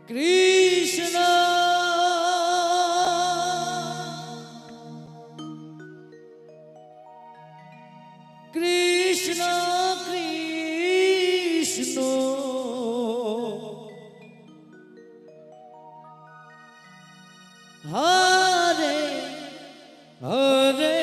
Krishna Krishna Krishna Hare Hare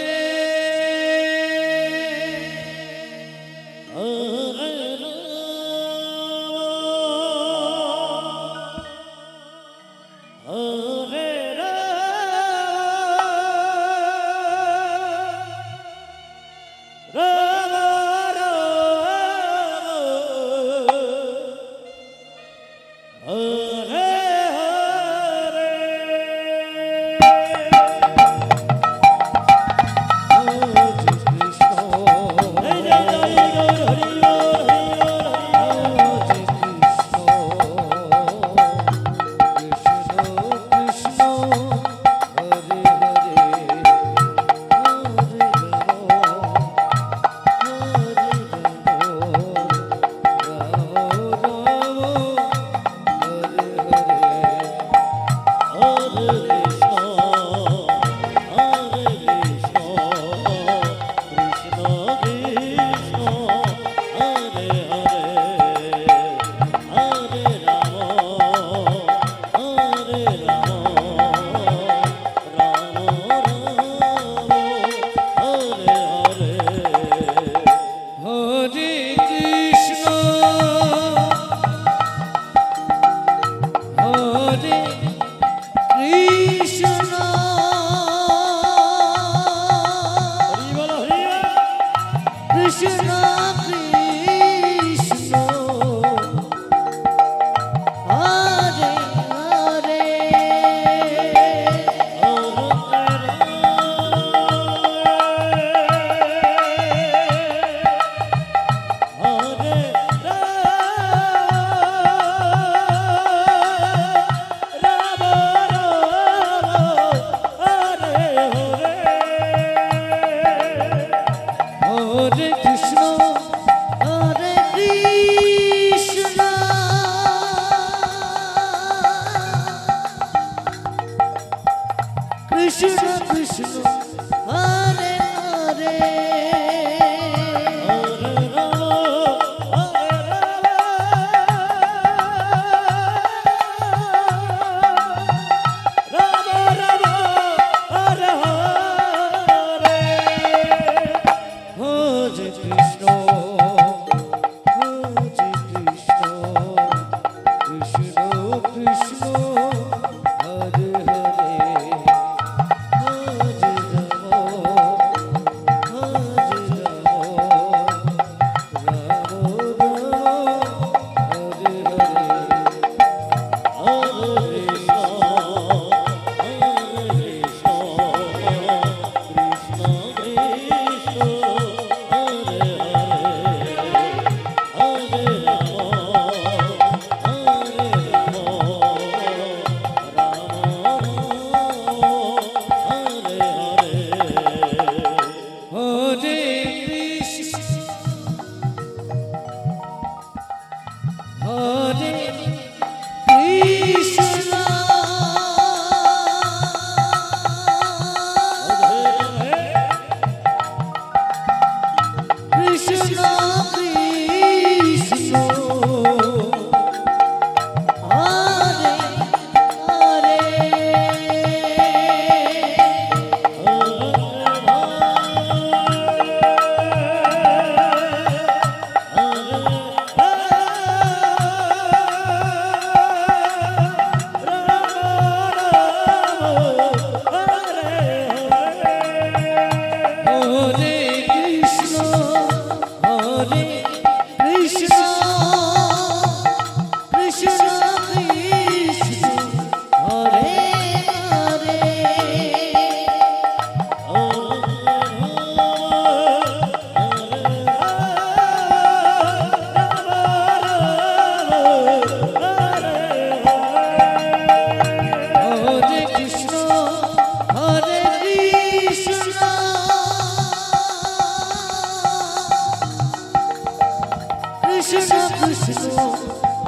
Krishna Krishna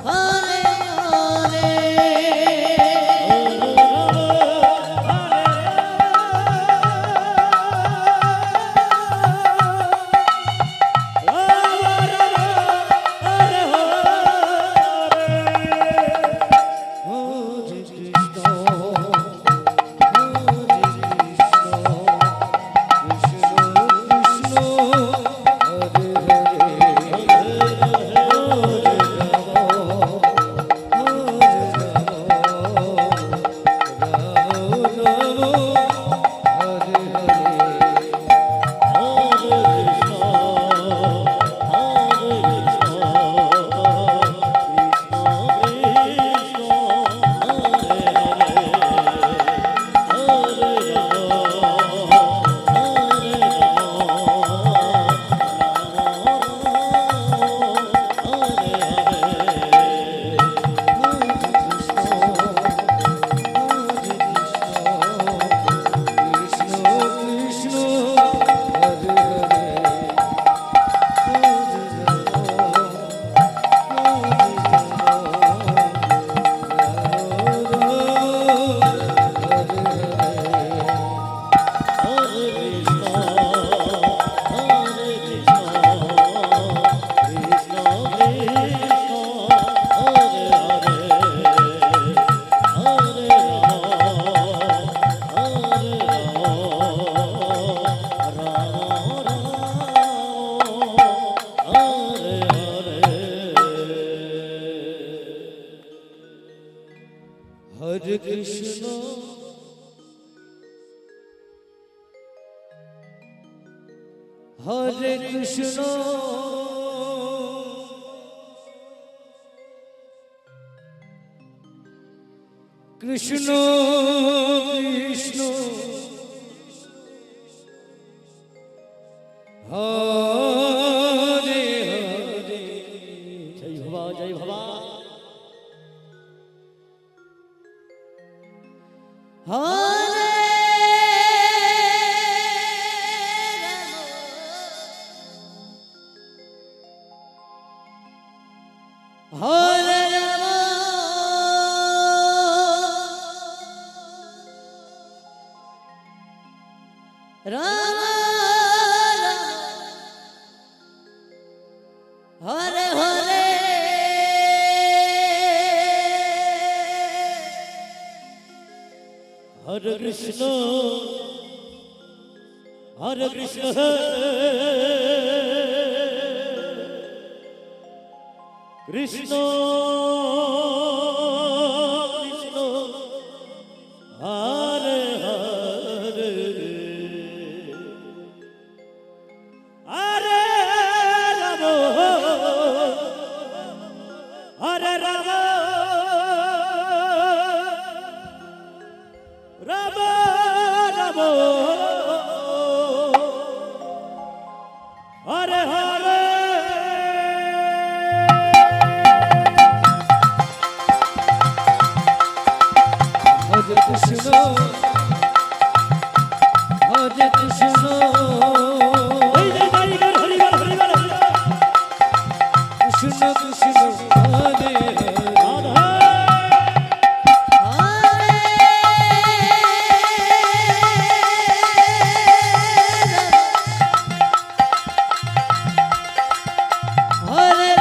Hare Hare হরে কৃষ্ণ হরে কৃষ্ণ কৃষ্ণ কৃষ্ণ হরে হরে জয় ভবা জয় ভবা হরে হরে রাম রাম হরে হরে হরে কৃষ্ণ হরে কৃষ্ণ কৃষ্ণ কৃষ্ণ হরে হরে হরে রাম হরে রাম রাম রাম হরে হরে হরে কৃষ্ণ হরে কৃষ্ণ কৃষ্ণ কৃষ্ণ হরে হরে রাম হরে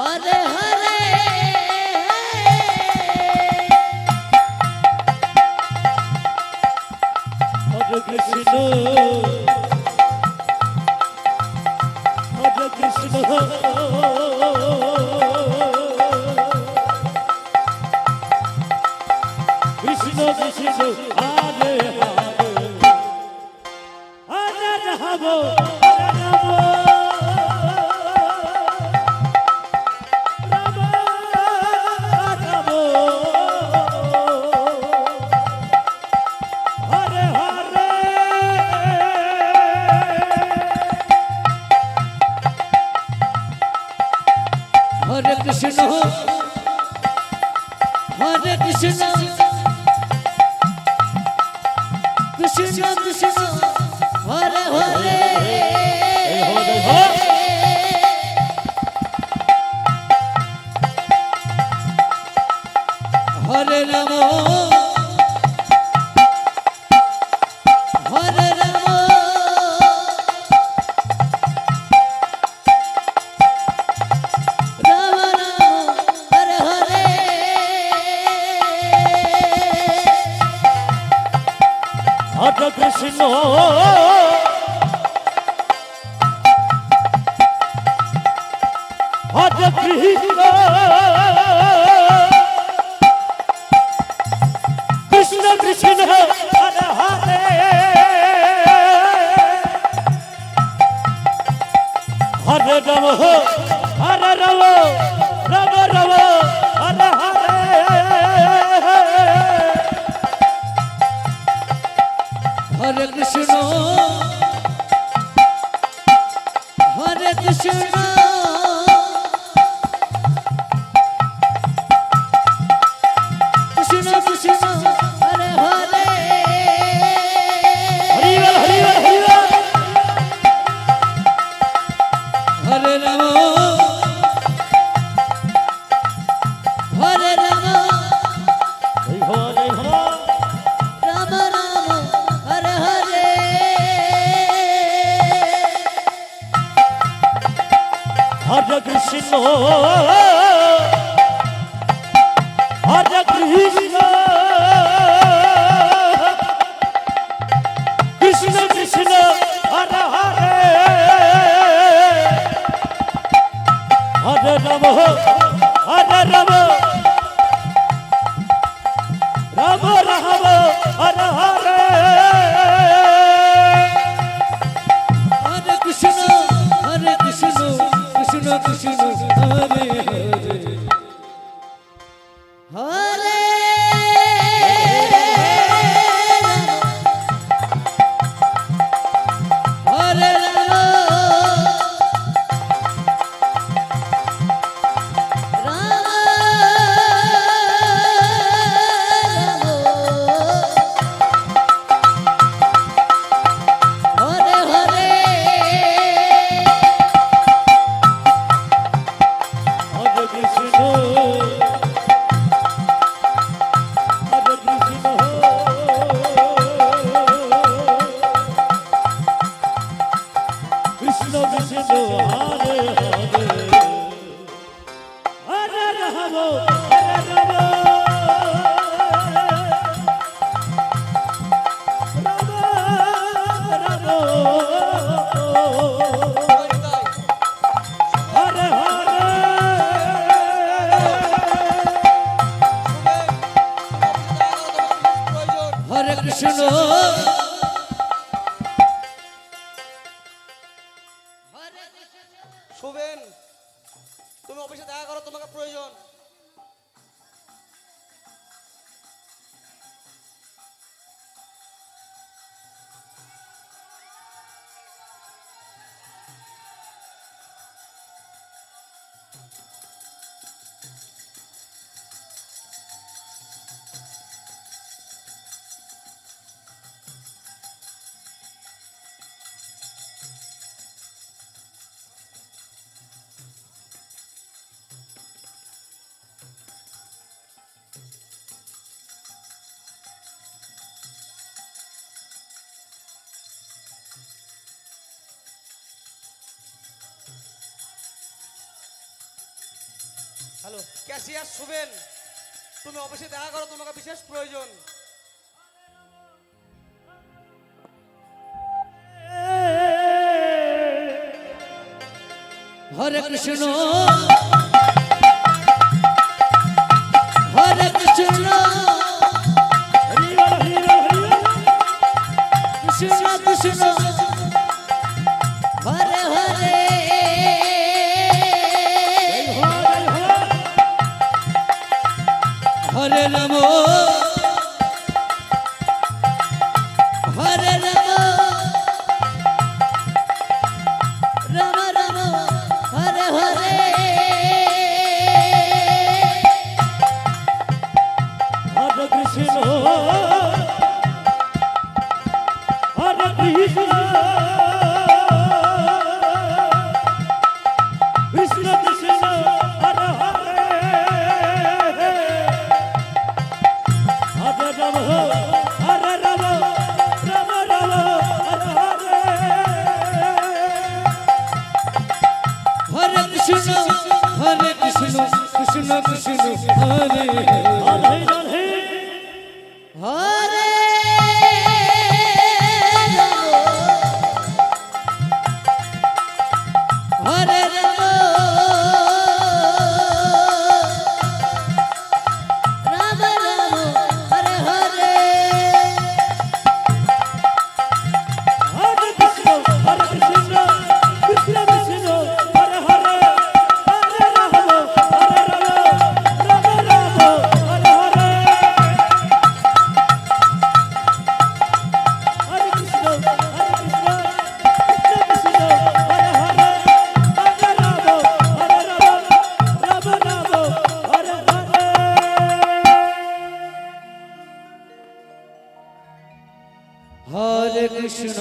হরে হরে কৃষ্ণ হরে কৃষ্ণ কৃষ্ণ কৃষ্ণ হরে হরে হরে রাম হরে রাম রাম রাম হরে হরে হরে কৃষ্ণ হরে কৃষ্ণ কৃষ্ণ কৃষ্ণ হরে হরে হরে রাম হরে রাম রাম রাম হরে হরে হরে কৃষ্ণ হরে কৃষ্ণ কৃষ্ণ কৃষ্ণ হরে হরে হরে রাম হরে রাম রাম রাম হরে হরে হরে কৃষ্ণ হরে কৃষ্ণ কৃষ্ণ কৃষ্ণ হরে হরে হরিবল হরিবল হরিবল হরে রাম হরে রাম জয় হো জয় হো রাম রাম হরে হরে হরে কৃষ্ণ হরে কৃষ্ণ হরে হরে হরে কৃষ্ণ কৃষ্ণ কৃষ্ণ হরে হরে হরে হরে কৃষ্ণ শুভেন তুমি অফিসে দেখা করো তোমাকে প্রয়োজন হ্যালো ক্যাশিয়ার শুভেন তুমি অফিসে দেখা করো তোমাকে বিশেষ প্রয়োজন হরে কৃষ্ণ হরে কৃষ্ণ কৃষ্ণ কৃষ্ণ হরে হরে হরে রাম হরে রাম রাম রাম হরে হরে হরে কৃষ্ণ হরে কৃষ্ণ কৃষ্ণ কৃষ্ণ হরে হরে হরে রাম হরে রাম রাম রাম হরে হরে হরে কৃষ্ণ কৃষ্ণ কৃষ্ণ হরে রাধে রাধে হরে হরে রাম রাম রাম হরে হরে হরে কৃষ্ণ কৃষ্ণ কৃষ্ণ হরে হরে হরে রাম হরে রাম রাম রাম হরে হরে হরে কৃষ্ণ কৃষ্ণ কৃষ্ণ হরে হরে হরে রাম রাম রাম হরে হরে হরে কৃষ্ণ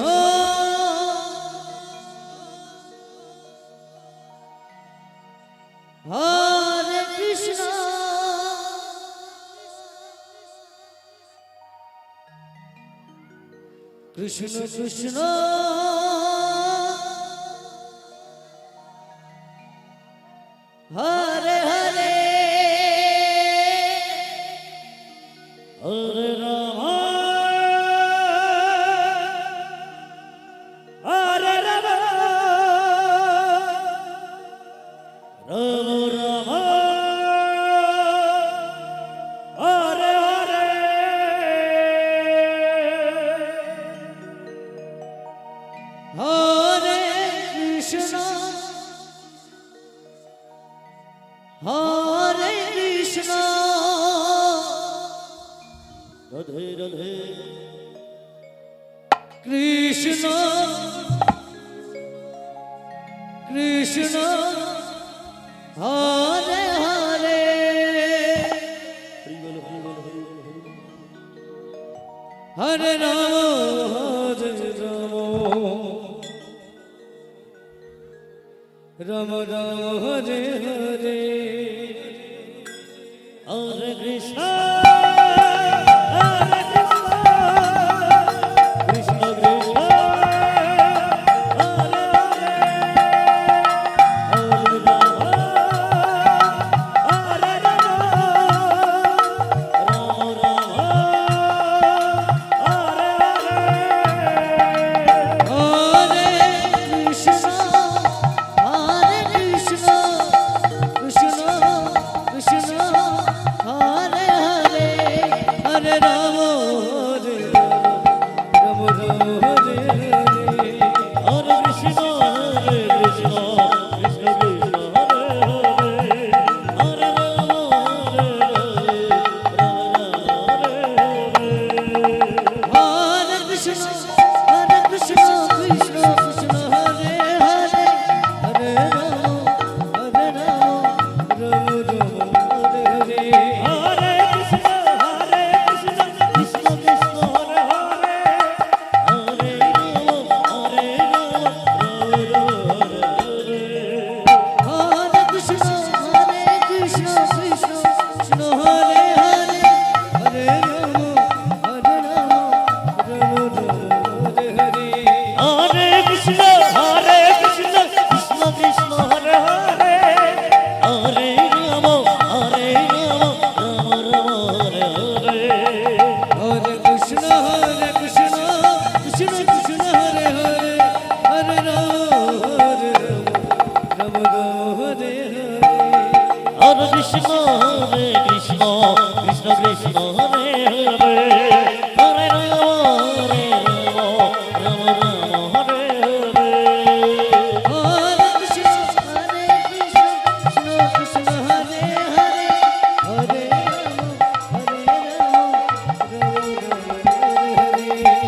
হরে কৃষ্ণ কৃষ্ণ কৃষ্ণ হরে হরে হরে রাম হরে রাম রাম রাম হরে হরে রাধে রাধে কৃষ্ণ কৃষ্ণ হরে হরে হরি বল হরি বল হরি বল হরি বল হরে রাম রাম রাম হরে হরে হরে কৃষ্ণ কৃষ্ণ কৃষ্ণ হরে হরে হরে রাম হরে রাম রাম রাম হরে হরে হরে কৃষ্ণ কৃষ্ণ কৃষ্ণ হরে হরে হরে রাম হরে রাম রাম হরে হরে হরে কৃষ্ণ কৃষ্ণ কৃষ্ণ কৃষ্ণ হরে হরে হরে রাম হরে রাম রাম হরে হরে কৃষ্ণ কৃষ্ণ কৃষ্ণ হরে হরে হরে রাম রাম রাম হরে হরে হরে কৃষ্ণ কৃষ্ণ কৃষ্ণ হরে হরে হরে রাম রাম হরে হরে কৃষ্ণ কৃষ্ণ কৃষ্ণ হরে হরে হরে রাম রাম রাম হরে হরে হরে কৃষ্ণ কৃষ্ণ কৃষ্ণ হরে হরে হরে রাম রাম রাম হরে হরে হরে কৃষ্ণ কৃষ্ণ কৃষ্ণ হরে হরে হরে রাম রাম হরে হরে হরে কৃষ্ণ কৃষ্ণ কৃষ্ণ কৃষ্ণ হরে হরে হরে রাম রাম রাম হরে হরে হরে কৃষ্ণ কৃষ্ণ হরে হরে হরে রাম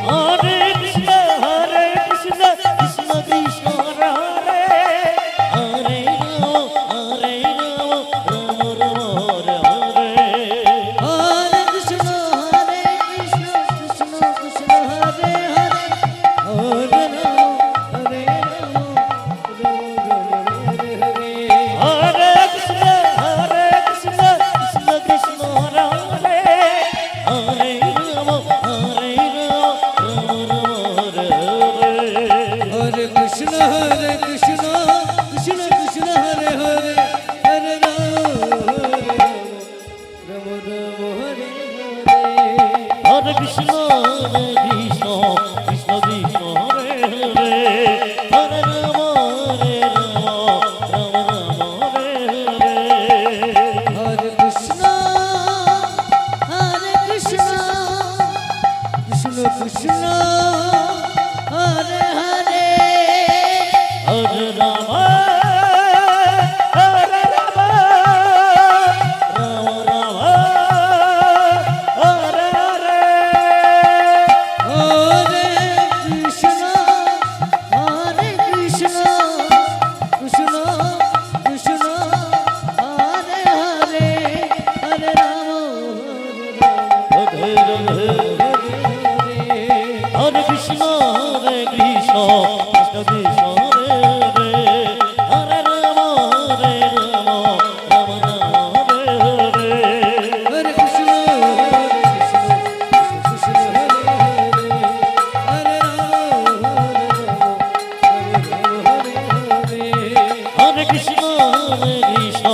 হরে কৃষ্ণ কৃষ্ণ কৃষ্ণ কৃষ্ণ হরে হরে হরে রাম রাম রাম হরে হরে হরে কৃষ্ণ কৃষ্ণ কৃষ্ণ হরে হরে হরে রাম হরে হরে হরে কৃষ্ণ কৃষ্ণ কৃষ্ণ হরে হরে হরে রাম রাম হরে হরে হরে কৃষ্ণ কৃষ্ণ কৃষ্ণ হরে হরে হরে রাম রাম রাম হরে হরে হরে কৃষ্ণ কৃষ্ণ কৃষ্ণ কৃষ্ণ হরে হরে হরে রাম রাম রাম হরে হরে হরে কৃষ্ণ কৃষ্ণ কৃষ্ণ হরে হরে হরে রাম হরে রাম রাম রাম হরে হরে হরে কৃষ্ণ কৃষ্ণ কৃষ্ণ হরে হরে হরে রাম হরে হরে হরে কৃষ্ণ কৃষ্ণ কৃষ্ণ কৃষ্ণ হরে হরে হরে রাম রাম রাম হরে হরে হরে কৃষ্ণ কৃষ্ণ হরে হরে হরে রাম হরে হরে হরে কৃষ্ণ কৃষ্ণ